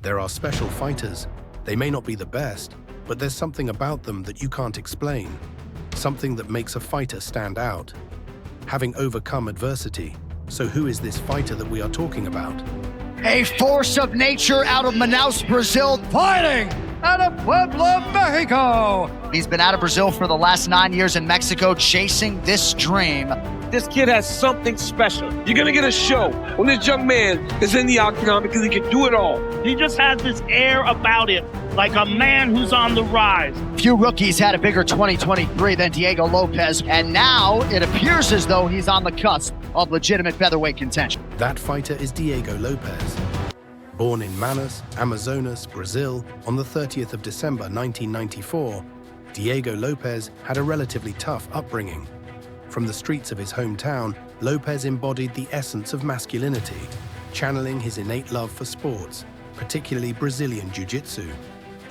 There are special fighters. They may not be the best, but there's something about them that you can't explain. Something that makes a fighter stand out. Having overcome adversity. So who is this fighter that we are talking about? A force of nature out of Manaus, Brazil, fighting out of Puebla, Mexico. He's been out of Brazil for the last 9 years in Mexico, chasing this dream. This kid has something special. You're gonna get a show when this young man is in the Octagon because he can do it all. He just has this air about it, like a man who's on the rise. Few rookies had a bigger 2023 than Diego Lopes, and now it appears as though he's on the cusp of legitimate featherweight contention. That fighter is Diego Lopes. Born in Manaus, Amazonas, Brazil, on the 30th of December 1994, Diego Lopes had a relatively tough upbringing. From the streets of his hometown, Lopes embodied the essence of masculinity, channeling his innate love for sports, particularly Brazilian Jiu-Jitsu.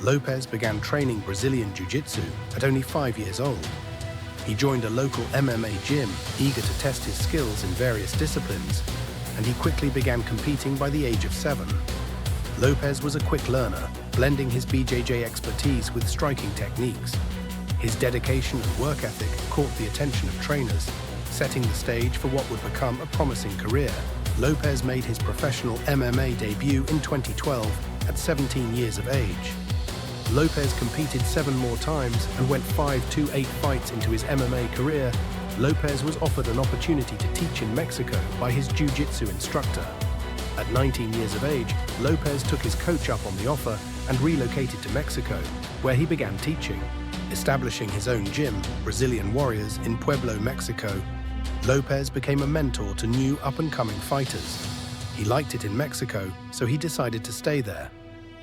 Lopes began training Brazilian Jiu-Jitsu at only 5 years old. He joined a local MMA gym, eager to test his skills in various disciplines, and he quickly began competing by the age of 7. Lopes was a quick learner, blending his BJJ expertise with striking techniques. His dedication and work ethic caught the attention of trainers, setting the stage for what would become a promising career. Lopes made his professional MMA debut in 2012 at 17 years of age. Lopes competed 7 more times and went 5-8 fights into his MMA career. Lopes was offered an opportunity to teach in Mexico by his jiu-jitsu instructor. At 19 years of age, Lopes took his coach up on the offer and relocated to Mexico, where he began teaching. Establishing his own gym, Brazilian Warriors, in Puebla, Mexico, Lopes became a mentor to new up-and-coming fighters. He liked it in Mexico, so he decided to stay there.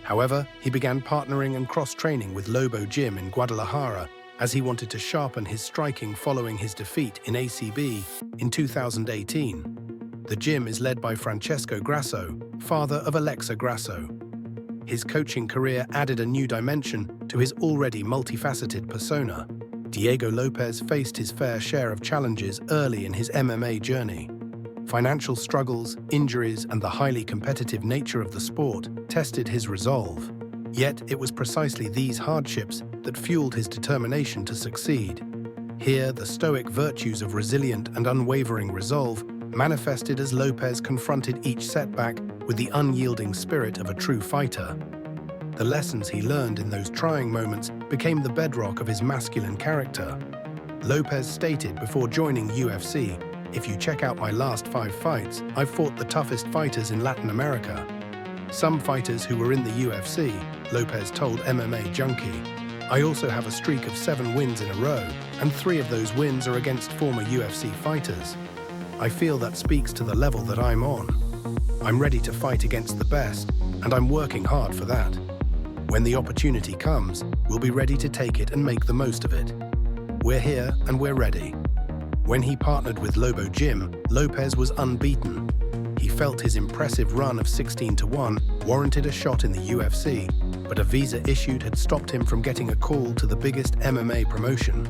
However, he began partnering and cross-training with Lobo Gym in Guadalajara as he wanted to sharpen his striking following his defeat in ACB in 2018. The gym is led by Francesco Grasso, father of Alexa Grasso. His coaching career added a new dimension to his already multifaceted persona. Diego Lopes faced his fair share of challenges early in his MMA journey. Financial struggles, injuries, and the highly competitive nature of the sport tested his resolve. Yet it was precisely these hardships that fueled his determination to succeed. Here, the stoic virtues of resilient and unwavering resolve manifested as Lopes confronted each setback with the unyielding spirit of a true fighter. The lessons he learned in those trying moments became the bedrock of his masculine character. Lopes stated before joining UFC, "If you check out my last 5 fights, I've fought the toughest fighters in Latin America." Some fighters who were in the UFC, Lopes told MMA Junkie, "I also have a streak of 7 wins in a row, and 3 of those wins are against former UFC fighters. I feel that speaks to the level that I'm on. I'm ready to fight against the best, and I'm working hard for that. When the opportunity comes, we'll be ready to take it and make the most of it. We're here and we're ready." When he partnered with Lobo Gym, Lopes was unbeaten. He felt his impressive run of 16-1 warranted a shot in the UFC, but a visa issued had stopped him from getting a call to the biggest MMA promotion.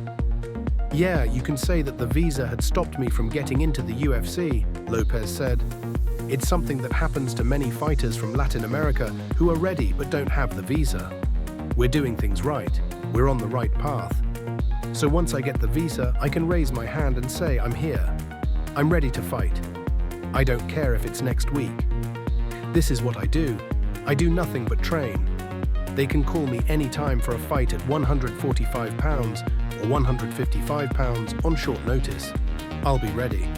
"Yeah, you can say that the visa had stopped me from getting into the UFC," Lopes said. "It's something that happens to many fighters from Latin America who are ready but don't have the visa. We're doing things right. We're on the right path. So once I get the visa, I can raise my hand and say I'm here. I'm ready to fight. I don't care if it's next week. This is what I do. I do nothing but train. They can call me anytime for a fight at 145 pounds or 155 pounds on short notice. I'll be ready."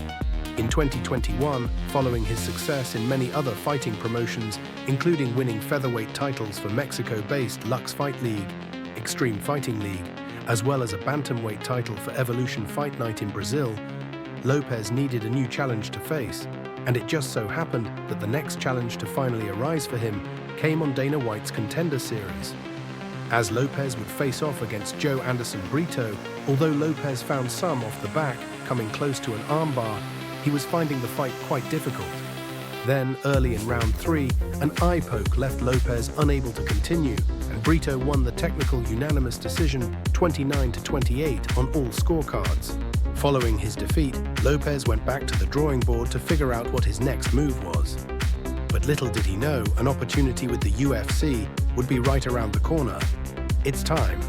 In 2021, following his success in many other fighting promotions, including winning featherweight titles for Mexico-based Lux Fight League, Extreme Fighting League, as well as a bantamweight title for Evolution Fight Night in Brazil, Lopes needed a new challenge to face, and it just so happened that the next challenge to finally arise for him came on Dana White's Contender Series. As Lopes would face off against Joe Anderson Brito, although Lopes found some off the back, coming close to an armbar, he was finding the fight quite difficult. Then, early in round 3, an eye poke left Lopes unable to continue, and Brito won the technical unanimous decision 29-28 on all scorecards. Following his defeat, Lopes went back to the drawing board to figure out what his next move was. But Little did he know an opportunity with the UFC would be right around the corner. It's time.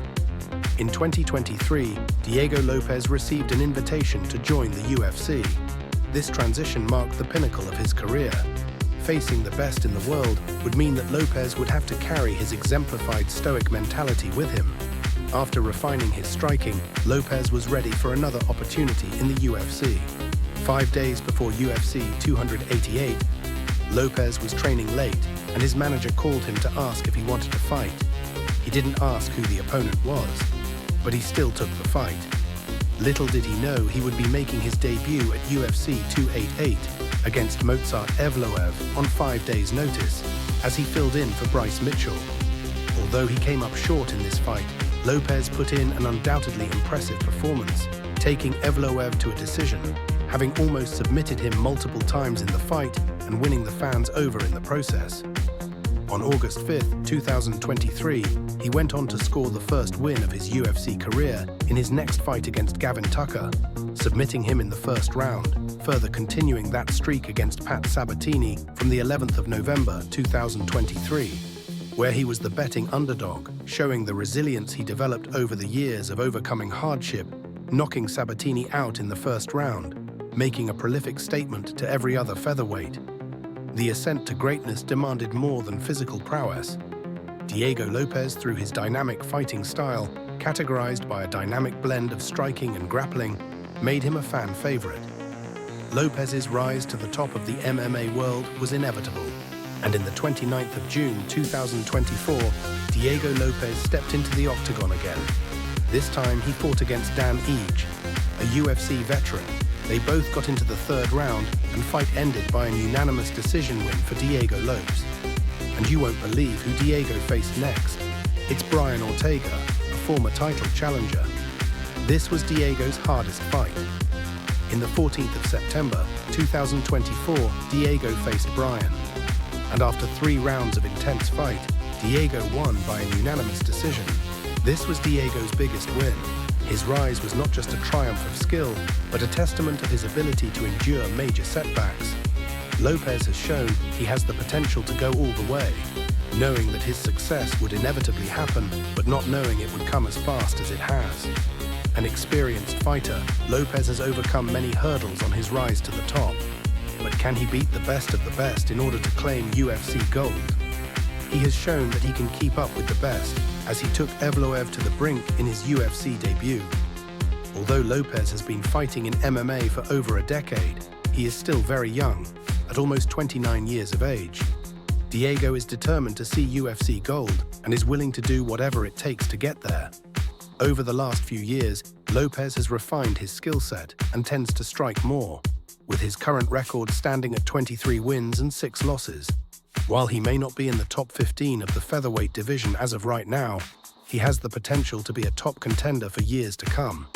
In 2023, Diego Lopes received an invitation to join the UFC. This transition marked the pinnacle of his career. Facing the best in the world would mean that Lopes would have to carry his exemplified stoic mentality with him. After refining his striking, Lopes was ready for another opportunity in the UFC. 5 days before UFC 288, Lopes was training late, and his manager called him to ask if he wanted to fight. He didn't ask who the opponent was, but he still took the fight. Little did he know he would be making his debut at UFC 288 against Mozart Evloev on 5 days' notice, as he filled in for Bryce Mitchell. Although he came up short in this fight, Lopes put in an undoubtedly impressive performance, taking Evloev to a decision, having almost submitted him multiple times in the fight and winning the fans over in the process. On August 5, 2023, he went on to score the first win of his UFC career in his next fight against Gavin Tucker, submitting him in the first round, further continuing that streak against Pat Sabatini from the 11th of November 2023, where he was the betting underdog, showing the resilience he developed over the years of overcoming hardship, knocking Sabatini out in the first round, making a prolific statement to every other featherweight. The ascent to greatness demanded more than physical prowess. Diego Lopes, through his dynamic fighting style, categorized by a dynamic blend of striking and grappling, made him a fan favorite. Lopes's rise to the top of the MMA world was inevitable, and in the 29th of June 2024, Diego Lopes stepped into the Octagon again. This time he fought against Dan Ige, a UFC veteran. They both got into the third round, and fight ended by an unanimous decision win for Diego Lopes. And you won't believe who Diego faced next. It's Brian Ortega, a former title challenger. This was Diego's hardest fight. In the 14th of September 2024, Diego faced Brian. And after 3 rounds of intense fight, Diego won by a unanimous decision. This was Diego's biggest win. His rise was not just a triumph of skill, but a testament of his ability to endure major setbacks. Lopes has shown he has the potential to go all the way, knowing that his success would inevitably happen, but not knowing it would come as fast as it has. An experienced fighter, Lopes has overcome many hurdles on his rise to the top. But can he beat the best of the best in order to claim UFC gold? He has shown that he can keep up with the best, as he took Evloev to the brink in his UFC debut. Although Lopes has been fighting in MMA for over a decade, he is still very young, at almost 29 years of age. Diego is determined to see UFC gold and is willing to do whatever it takes to get there. Over the last few years, Lopes has refined his skill set and tends to strike more, with his current record standing at 23 wins and 6 losses. While he may not be in the top 15 of the featherweight division as of right now, he has the potential to be a top contender for years to come.